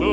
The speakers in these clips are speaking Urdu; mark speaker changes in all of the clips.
Speaker 1: 2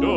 Speaker 1: 2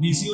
Speaker 2: 20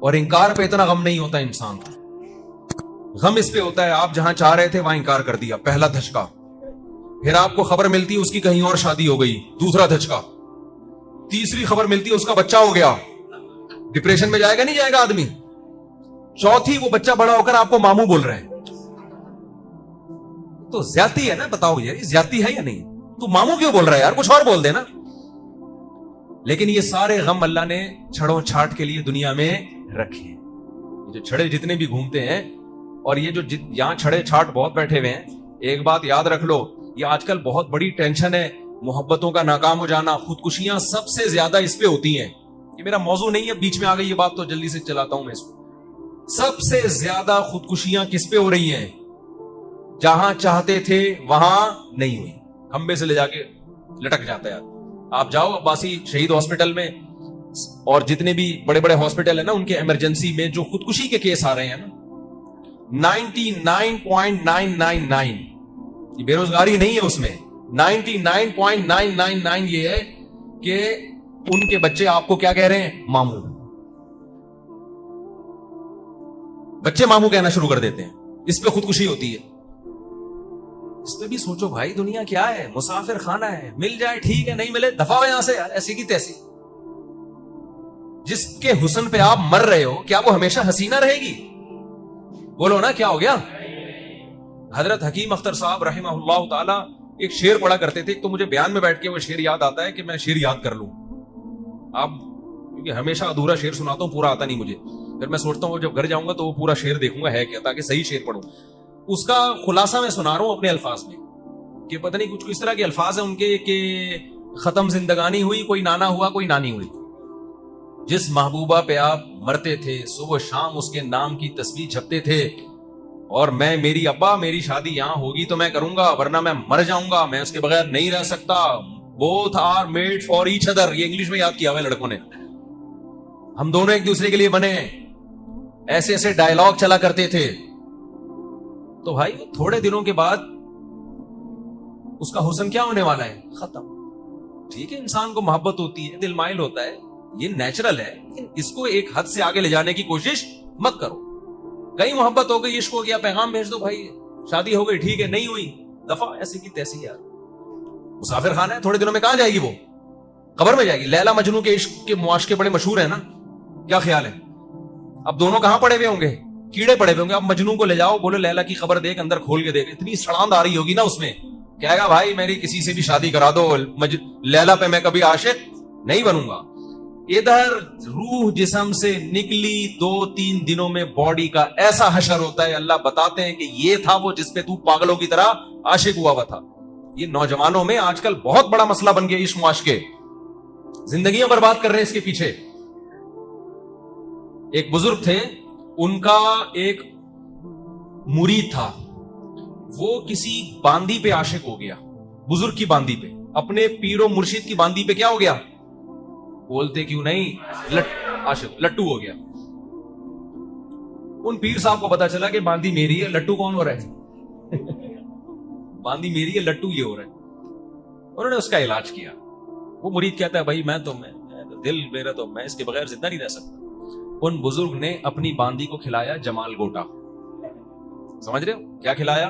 Speaker 2: اور انکار پہ اتنا غم نہیں ہوتا انسان کو. غم اس پہ ہوتا ہے آپ جہاں چاہ رہے تھے وہاں انکار کر دیا, پہلا دھچکا. پھر آپ کو خبر ملتی ہے اس کی کہیں اور شادی ہو گئی, دوسرا دھچکا. تیسری خبر ملتی ہے اس کا بچہ ہو گیا, ڈپریشن میں جائے گا نہیں جائے گا آدمی. چوتھی وہ بچہ بڑا ہو کر آپ کو ماموں بول رہے ہیں. تو زیادتی ہے نا, بتاؤ یار یہ زیادتی ہے یا نہیں؟ تو ماموں کیوں بول رہا ہے یار, کچھ اور بول دینا. لیکن یہ سارے غم اللہ نے چھڑوں چھاٹ کے لیے دنیا میں رکھے ہیں. یہ جو چھڑے جتنے بھی گھومتے ہیں اور یہ جو یہاں چھڑے چھاٹ بہت بیٹھے ہوئے ہیں, ایک بات یاد رکھ لو, یہ آج کل بہت بڑی ٹینشن ہے, محبتوں کا ناکام ہو جانا, خودکشیاں سب سے زیادہ اس پہ ہوتی ہیں. یہ میرا موضوع نہیں ہے, بیچ میں آ گئی یہ بات تو جلدی سے چلاتا ہوں میں اس کو. سب سے زیادہ خودکشیاں کس پہ ہو رہی ہیں؟ جہاں چاہتے تھے وہاں نہیں ہوئی, کھمبے سے لے جا کے لٹک جاتا ہے. آپ جاؤ عباسی شہید ہاسپٹل میں اور جتنے بھی بڑے بڑے ہاسپٹل ہیں نا, ان کے ایمرجنسی میں جو خودکشی کے کیس آ رہے ہیں نا, 99.999 یہ بے روزگاری نہیں ہے اس میں, 99.999 یہ ہے کہ ان کے بچے آپ کو کیا کہہ رہے ہیں؟ ماموں. بچے ماموں کہنا شروع کر دیتے ہیں. اس پہ خودکشی ہوتی ہے. اس پہ بھی سوچو بھائی, دنیا کیا ہے؟ مسافر خانہ ہے, مل جائے ٹھیک ہے, نہیں ملے دفعہ ہو یہاں سے یار, ایسی کی تیسی. جس کے حسن پہ آپ مر رہے ہو کیا وہ ہمیشہ حسینہ رہے گی؟ بولو نا, کیا ہو گیا؟ حضرت حکیم اختر صاحب رحمہ اللہ تعالی ایک شعر پڑھا کرتے تھے. ایک تو مجھے بیان میں بیٹھ کے وہ شعر یاد آتا ہے کہ میں شعر یاد کر لوں. آپ کیونکہ ہمیشہ ادھورا شعر سناتا ہوں, پورا آتا نہیں مجھے. پھر میں سوچتا ہوں جب گھر جاؤں گا تو وہ پورا شعر دیکھوں گا ہے کیا, تاکہ صحیح شعر پڑھوں. اس کا خلاصہ میں سنا رہا ہوں اپنے الفاظ میں, کہ پتہ نہیں کچھ اس طرح کے الفاظ ہیں ان کے کہ ختم زندگانی ہوئی, کوئی نانا ہوا کوئی نانی ہوئی. جس محبوبہ پہ آپ مرتے تھے, صبح شام اس کے نام کی تصویر چھپتے تھے, اور میں میری ابا میری شادی یہاں ہوگی تو میں کروں گا ورنہ میں مر جاؤں گا, میں اس کے بغیر نہیں رہ سکتا. both are made for each other, یہ انگلش میں یاد کیا ہوا ہے لڑکوں نے. ہم دونوں ایک دوسرے کے لیے بنے ہیں. ایسے ایسے ڈائلاگ چلا کرتے تھے. تو بھائی تھوڑے دنوں کے بعد اس کا حسن کیا ہونے والا ہے؟ ختم. ٹھیک ہے انسان کو محبت ہوتی ہے, دل مائل ہوتا ہے, یہ نیچرل ہے, لیکن اس کو ایک حد سے آگے لے جانے کی کوشش مت کرو. کہیں محبت ہو گئی, عشق ہو گیا, پیغام بھیج دو بھائی, شادی ہو گئی ٹھیک ہے, نہیں ہوئی دفعہ, ایسی کی تیسی. یار مسافر خانہ ہے, تھوڑے دنوں میں کہاں جائے گی وہ؟ قبر میں جائے گی. لیلا مجنو کے عشق کے معاشقے بڑے مشہور ہیں نا, کیا خیال ہے؟ اب دونوں کہاں پڑے ہوئے ہوں گے؟ کیڑے پڑے ہوئے ہوں گے. اب مجنو کو لے جاؤ, بولو لیلا کی خبر دیکھ, اندر کھول کے دیکھ, اتنی سڑاند آ رہی ہوگی نا اس میں, کہے گا بھائی میری کسی سے بھی شادی کرا دو, لیلا پہ میں کبھی عاشق نہیں بنوں گا. ادھر روح جسم سے نکلی 2-3 دنوں میں باڈی کا ایسا حشر ہوتا ہے, اللہ بتاتے ہیں کہ یہ تھا وہ جس پہ تو پاگلوں کی طرح عاشق ہوا تھا. یہ نوجوانوں میں آج کل بہت بڑا مسئلہ بن گیا, عشق معاشقے, زندگیاں برباد کر رہے ہیں اس کے پیچھے. ایک بزرگ تھے, ان کا ایک مرید تھا, وہ کسی باندی پہ عاشق ہو گیا, بزرگ کی باندی پہ, اپنے پیر و مرشد کی باندی پہ کیا ہو گیا؟ بولتے کیوں نہیں, عاشق, لٹو ہو گیا. ان پیر صاحب کو پتا چلا کہ باندی میری ہے, لٹو کون ہو رہا ہے؟ باندی میری ہے, لٹو یہ ہو رہا ہے. انہوں نے اس کا علاج کیا. وہ مرید کہتا ہے بھائی میں دل میرا تو میں اس کے بغیر زندہ نہیں رہ سکتا. ان بزرگ نے اپنی باندی کو کھلایا جمال گوٹا, سمجھ رہے ہو کیا کھلایا؟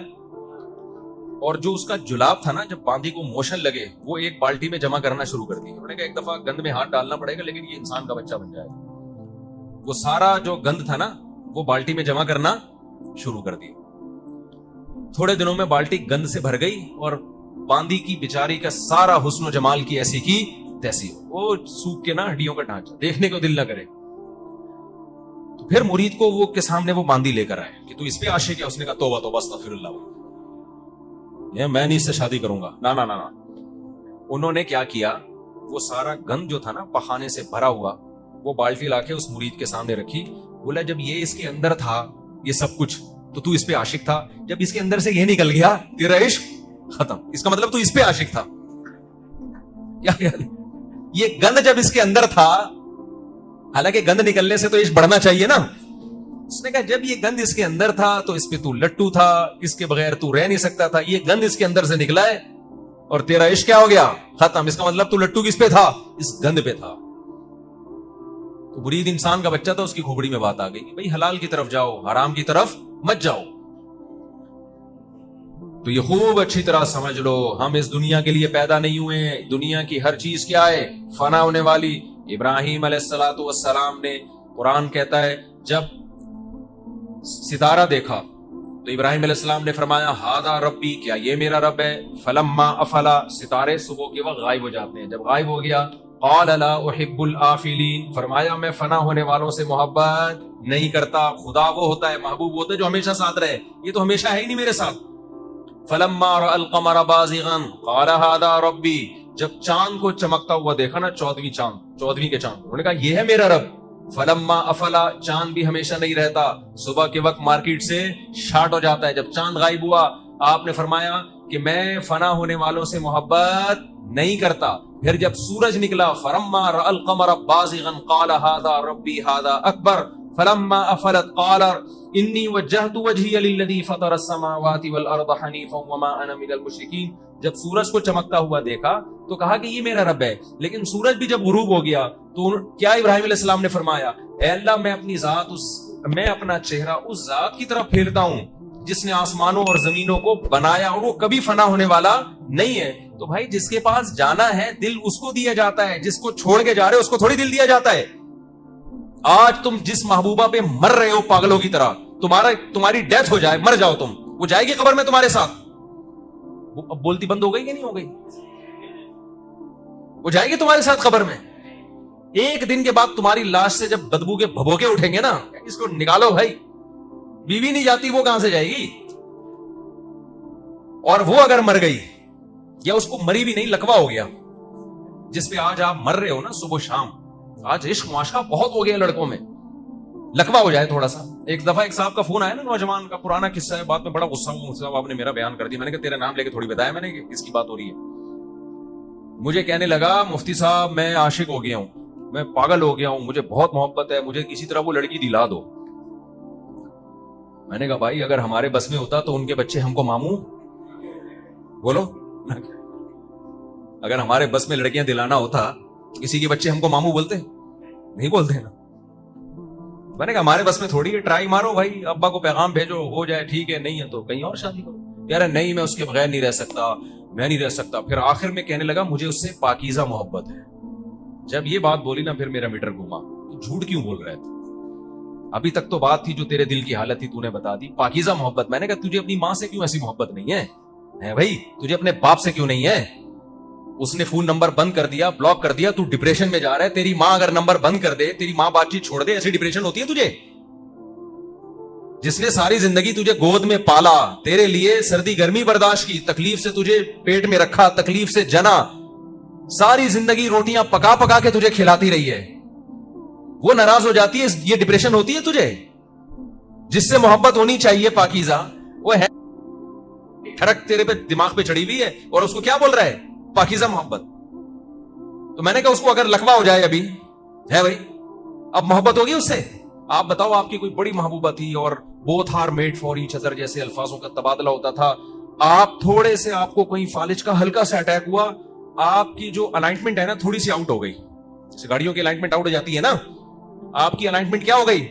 Speaker 2: اور جو اس کا جلاب تھا نا, جب باندی کو موشن لگے وہ ایک بالٹی میں جمع کرنا شروع کر دی. انہوں نے کہا ایک دفعہ گند میں ہاتھ ڈالنا پڑے گا لیکن یہ انسان کا بچہ بن جائے گا. وہ سارا جو گند تھا نا وہ بالٹی میں جمع کرنا شروع کر دی. تھوڑے دنوں میں بالٹی گند سے بھر گئی اور باندی کی بیچاری کا سارا حسن و جمال کی ایسی کی تیسی, وہ سوکھ کے نا ہڈیوں کا ڈھانچہ, دیکھنے کو دل نہ کرے. تو پھر مرید کو وہ کے سامنے وہ باندی لے کر آئے کہ تو اس پہ عاشق ہے. اس نے کہا توبہ توبہ استغفر اللہ, میں نہیں اس سے شادی کروں گا. نا نا نا. انہوں نے کیا کیا, وہ سارا گند جو تھا نا پخانے سے بھرا ہوا, وہ بالٹی لا کے اس مرید کے سامنے رکھی. بولا جب یہ اس کے اندر تھا یہ سب کچھ تو اس پہ عاشق تھا, جب اس کے اندر سے یہ نکل گیا تیرا عشق ختم. اس کا مطلب تو اس پہ عاشق تھا. کیا خیال ہے؟ یہ گند جب اس کے اندر تھا, حالانکہ گند نکلنے سے تو عشق بڑھنا چاہیے نا. اس نے کہا جب یہ گند اس کے اندر تھا تو اس پہ تو لٹو تھا, اس کے بغیر تو رہ نہیں سکتا تھا. یہ گند اس کے اندر سے نکلا ہے اور تیرا عشق کیا ہو گیا؟ ختم. اس کا مطلب تو لٹو کس پہ تھا؟ اس گند پہ تھا. تو مرید انسان کا بچہ تھا, اس کی کھوپڑی میں بات آ گئی کہ بھائی حلال کی طرف جاؤ, حرام کی طرف مت جاؤ. تو یہ خوب اچھی طرح سمجھ لو, ہم اس دنیا کے لیے پیدا نہیں ہوئے. دنیا کی ہر چیز کیا ہے؟ فنا ہونے والی. ابراہیم علیہ السلام نے, قرآن کہتا ہے جب ستارہ دیکھا تو ابراہیم علیہ السلام نے فرمایا ہاذا ربی, کیا یہ میرا رب ہے؟ فلما افلا, ستارے صبح کے وقت غائب ہو جاتے ہیں. جب غائب ہو گیا, قال لا احب الافلین, فرمایا میں فنا ہونے والوں سے محبت نہیں کرتا. خدا وہ ہوتا ہے, محبوب ہوتا ہے جو ہمیشہ ساتھ رہے, یہ تو ہمیشہ ہے ہی نہیں میرے ساتھ. فلما رأى القمر بازغا قال هذا ربی, جب چاند کو چمکتا ہوا دیکھا نا, 14ویں کے چاند, انہوں نے کہا یہ ہے میرا رب. فلما افلا, چاند بھی ہمیشہ نہیں رہتا, صبح کے وقت مارکیٹ سے شارٹ ہو جاتا ہے. جب چاند غائب ہوا, آپ نے فرمایا کہ میں فنا ہونے والوں سے محبت نہیں کرتا. پھر جب سورج نکلا, فلما رأى القمر بازغا قال هذا ربی هذا اکبر. فلما افلت قال انی وجہت وجہی للذی فطر السماوات والارض حنیفا وما انا من المشرکین. جب سورج کو چمکتا ہوا دیکھا تو کہا کہ یہ میرا رب ہے. لیکن سورج بھی جب غروب ہو گیا تو کیا ابراہیم علیہ السلام نے فرمایا, اے اللہ میں اپنا چہرہ اس ذات کی طرف پھیرتا ہوں جس نے آسمانوں اور زمینوں کو بنایا اور وہ کبھی فنا ہونے والا نہیں ہے. تو بھائی جس کے پاس جانا ہے دل اس کو دیا جاتا ہے, جس کو چھوڑ کے جا رہے اس کو تھوڑی دل دیا جاتا ہے. آج تم جس محبوبہ پہ مر رہے ہو پاگلوں کی طرح, تمہاری ڈیتھ ہو جائے, مر جاؤ تم, وہ جائے گی قبر میں تمہارے ساتھ. وہ اب بولتی بند ہو گئی کہ نہیں ہو گئی؟ وہ جائے گی تمہارے ساتھ قبر میں. ایک دن کے بعد تمہاری لاش سے جب بدبو کے بھبوکے اٹھیں گے نا, اس کو نکالو بھائی. بیوی نہیں جاتی, وہ کہاں سے جائے گی؟ اور وہ اگر مر گئی یا اس کو مری بھی نہیں, لکوا ہو گیا, جس پہ آج آپ مر رہے ہو نا صبح شام, آج عشق معاشقہ بہت ہو گیا لڑکوں میں, لکوا ہو جائے تھوڑا سا. ایک دفعہ ایک صاحب کا فون آیا نا, نوجوان کا, پرانا قصہ ہے, بعد میں بڑا غصہ ہوں, صاحب آپ نے میرا بیان کر دیا. میں نے کہا تیرا نام لے کے تھوڑی بتایا میں نے کہ کس کی بات ہو رہی ہے. مجھے کہنے لگا مفتی صاحب میں عاشق ہو گیا ہوں, میں پاگل ہو گیا ہوں, مجھے بہت محبت ہے, مجھے کسی طرح وہ لڑکی دلا دو. میں نے کہا بھائی اگر ہمارے بس میں ہوتا تو ان کے بچے ہم کو ماموں, بولو, اگر ہمارے بس میں لڑکیاں دلانا ہوتا کسی کے بچے ہم کو ماموں بولتے؟ نہیں بولتے نا. میں نے کہا ہمارے بس میں تھوڑی ہے, ٹرائی مارو بھائی, ابا کو پیغام بھیجو, ہو جائے ٹھیک ہے, نہیں ہے تو کہیں اور شادی کرو. یار نہیں میں اس کے بغیر نہیں رہ سکتا, میں نہیں رہ سکتا. پھر آخر میں کہنے لگا مجھے اس سے پاکیزہ محبت ہے. جب یہ بات بولی نا, پھر میرا میٹر گھوما. جھوٹ کیوں بول رہے تھے؟ ابھی تک تو بات تھی جو تیرے دل کی حالت تھی تو نے بتا دی, پاکیزہ محبت. میں نے کہا تجھے اپنی ماں سے کیوں ایسی محبت نہیں ہے بھائی, تجھے اپنے باپ سے کیوں نہیں ہے؟ اس نے فون نمبر بند کر دیا, بلاک کر دیا, تو ڈپریشن میں جا رہا ہے. تیری ماں اگر نمبر بند کر دے, تیری ماں بات چیت چھوڑ دے, ایسی ڈپریشن ہوتی ہے تجھے؟ جس نے ساری زندگی تجھے گود میں پالا, تیرے لیے سردی گرمی برداشت کی, تکلیف سے تجھے پیٹ میں رکھا, تکلیف سے جنا, ساری زندگی روٹیاں پکا پکا کے تجھے کھلاتی رہی ہے, وہ ناراض ہو جاتی ہے, یہ ڈپریشن ہوتی ہے تجھے؟ جس سے محبت ہونی چاہیے پاکیزہ, وہ ہے ٹھڑک تیرے پہ دماغ پہ چڑھی ہوئی ہے, اور اس کو کیا بول رہا ہے؟ پاکیزہ محبت. تو میں نے کہا اس کو اگر لکوا ہو جائے, ابھی ہے بھائی, اب محبت ہوگی اس سے؟ آپ بتاؤ, آپ کی کوئی بڑی محبوبہ تھی اور both are made for each other جیسے الفاظوں کا تبادلہ ہوتا تھا, آپ تھوڑے سے, آپ کو کوئی فالج کا ہلکا سا اٹیک ہوا, آپ کی جو الائنمنٹ ہے نا تھوڑی سی آؤٹ ہو گئی, جیسے گاڑیوں کی الائنمنٹ آؤٹ ہو جاتی ہے نا, آپ کی الائنمنٹ کیا ہو گئی؟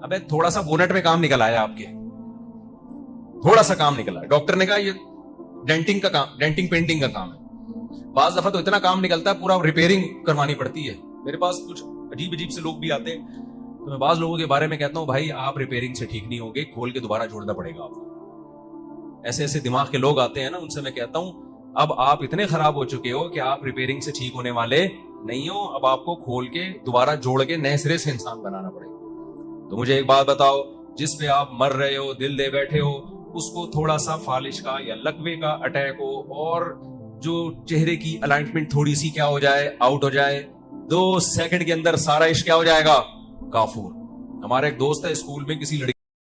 Speaker 2: ابے تھوڑا سا بونٹ میں کام نکل آیا, آپ کے تھوڑا سا کام نکلا. ڈاکٹر نے کہا یہ ڈینٹنگ کا کام, ڈینٹنگ پینٹنگ کا کام ہے. بعض دفعہ تو اتنا کام نکلتا ہے پورا ریپیئرنگ کروانی پڑتی ہے. میرے پاس کچھ عجیب عجیب سے لوگ بھی آتے ہیں, تو میں بعض لوگوں کے بارے میں کہتا ہوں بھائی آپ ریپیئرنگ سے ٹھیک نہیں ہوگے, کھول کے دوبارہ جوڑنا پڑے گا آپ کو. ایسے ایسے دماغ کے لوگ آتے ہیں نا, ان سے میں کہتا ہوں اب آپ اتنے خراب ہو چکے ہو کہ آپ ریپیئرنگ سے ٹھیک ہونے والے نہیں ہو, اب آپ کو کھول کے دوبارہ جوڑ کے نئے سرے سے انسان بنانا پڑے گا. تو مجھے ایک بات بتاؤ, جس پہ آپ مر رہے ہو, دل دے بیٹھے ہو, اس کو تھوڑا سا فالش کا یا لکوے کا اٹیک ہو, اور جو چہرے کی الائنمنٹ تھوڑی سی کیا ہو جائے, آؤٹ ہو جائے, 2 سیکنڈ کے اندر سارا عشق کیا ہو جائے گا, کافور. ہمارا ایک دوست ہے اسکول میں کسی لڑکی